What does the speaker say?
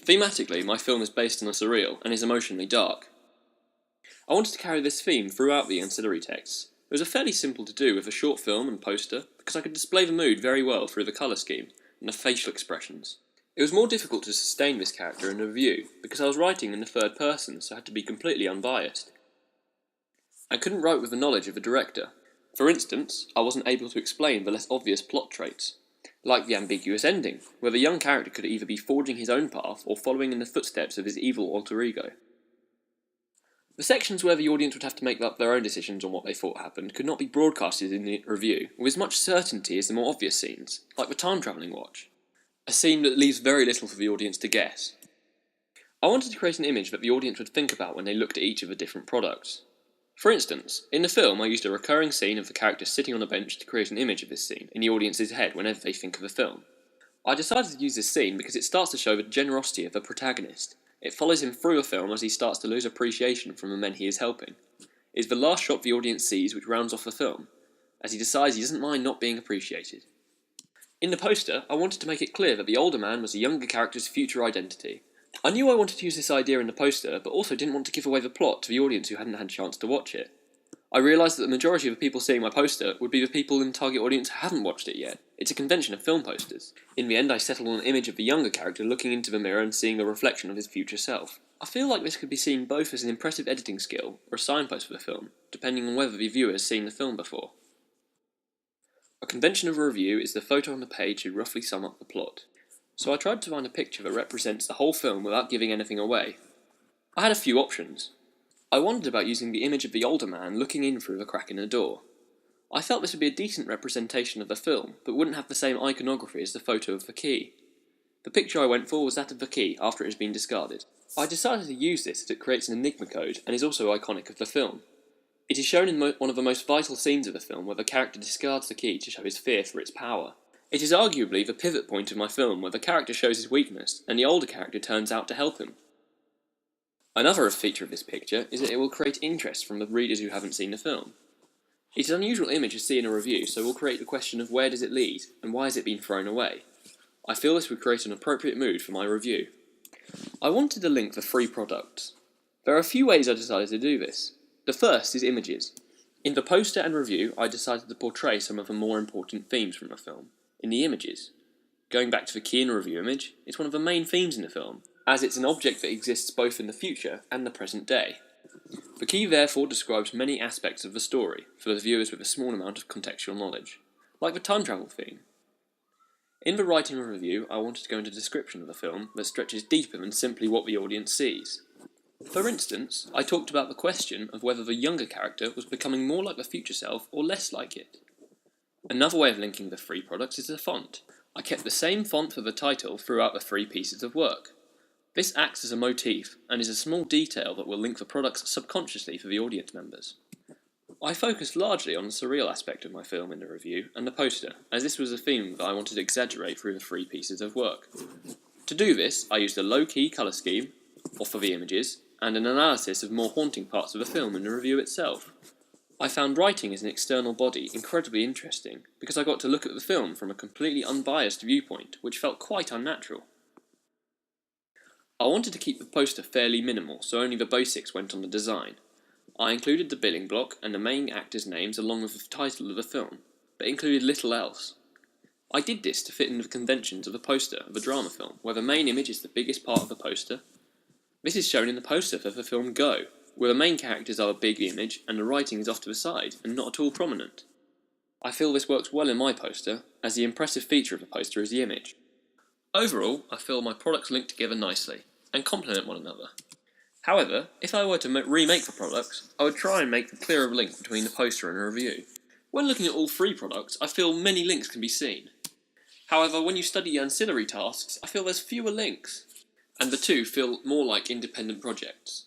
Thematically, my film is based on the surreal and is emotionally dark. I wanted to carry this theme throughout the ancillary texts. It was a fairly simple to do with a short film and poster, because I could display the mood very well through the colour scheme and the facial expressions. It was more difficult to sustain this character in a review, because I was writing in the third person, so I had to be completely unbiased. I couldn't write with the knowledge of the director. For instance, I wasn't able to explain the less obvious plot traits, like the ambiguous ending, where the young character could either be forging his own path or following in the footsteps of his evil alter ego. The sections where the audience would have to make up their own decisions on what they thought happened could not be broadcasted in the review with as much certainty as the more obvious scenes, like the time-travelling watch, a scene that leaves very little for the audience to guess. I wanted to create an image that the audience would think about when they looked at each of the different products. For instance, in the film I used a recurring scene of the character sitting on a bench to create an image of this scene in the audience's head whenever they think of the film. I decided to use this scene because it starts to show the generosity of the protagonist. It follows him through a film as he starts to lose appreciation from the men he is helping. It is the last shot the audience sees which rounds off the film, as he decides he doesn't mind not being appreciated. In the poster, I wanted to make it clear that the older man was the younger character's future identity. I knew I wanted to use this idea in the poster, but also didn't want to give away the plot to the audience who hadn't had a chance to watch it. I realised that the majority of the people seeing my poster would be the people in the target audience who haven't watched it yet. It's a convention of film posters. In the end, I settled on an image of the younger character looking into the mirror and seeing the reflection of his future self. I feel like this could be seen both as an impressive editing skill or a signpost for the film, depending on whether the viewer has seen the film before. A convention of a review is the photo on the page to roughly sum up the plot, so I tried to find a picture that represents the whole film without giving anything away. I had a few options. I wondered about using the image of the older man looking in through the crack in the door. I felt this would be a decent representation of the film, but wouldn't have the same iconography as the photo of the key. The picture I went for was that of the key after it has been discarded. I decided to use this as it creates an enigma code and is also iconic of the film. It is shown in one of the most vital scenes of the film where the character discards the key to show his fear for its power. It is arguably the pivot point of my film where the character shows his weakness and the older character turns out to help him. Another feature of this picture is that it will create interest from the readers who haven't seen the film. It is an unusual image to see in a review, so we'll create the question of where does it lead, and why has it been thrown away. I feel this would create an appropriate mood for my review. I wanted to link the three products. There are a few ways I decided to do this. The first is images. In the poster and review, I decided to portray some of the more important themes from the film, in the images. Going back to the key in a review image, it's one of the main themes in the film, as it's an object that exists both in the future and the present day. The key therefore describes many aspects of the story for the viewers with a small amount of contextual knowledge, like the time travel theme. In the writing of a review, I wanted to go into a description of the film that stretches deeper than simply what the audience sees. For instance, I talked about the question of whether the younger character was becoming more like the future self or less like it. Another way of linking the three products is the font. I kept the same font for the title throughout the three pieces of work. This acts as a motif, and is a small detail that will link the products subconsciously for the audience members. I focused largely on the surreal aspect of my film in the review and the poster, as this was a theme that I wanted to exaggerate through the three pieces of work. To do this, I used a low-key colour scheme, or for the images, and an analysis of more haunting parts of the film in the review itself. I found writing as an external body incredibly interesting, because I got to look at the film from a completely unbiased viewpoint, which felt quite unnatural. I wanted to keep the poster fairly minimal, so only the basics went on the design. I included the billing block and the main actors' names along with the title of the film, but included little else. I did this to fit in the conventions of a poster of a drama film, where the main image is the biggest part of the poster. This is shown in the poster for the film Go, where the main characters are a big image and the writing is off to the side and not at all prominent. I feel this works well in my poster, as the impressive feature of the poster is the image. Overall, I feel my products link together nicely, and complement one another. However, if I were to remake the products, I would try and make a clearer link between the poster and a review. When looking at all three products, I feel many links can be seen. However, when you study ancillary tasks, I feel there's fewer links, and the two feel more like independent projects.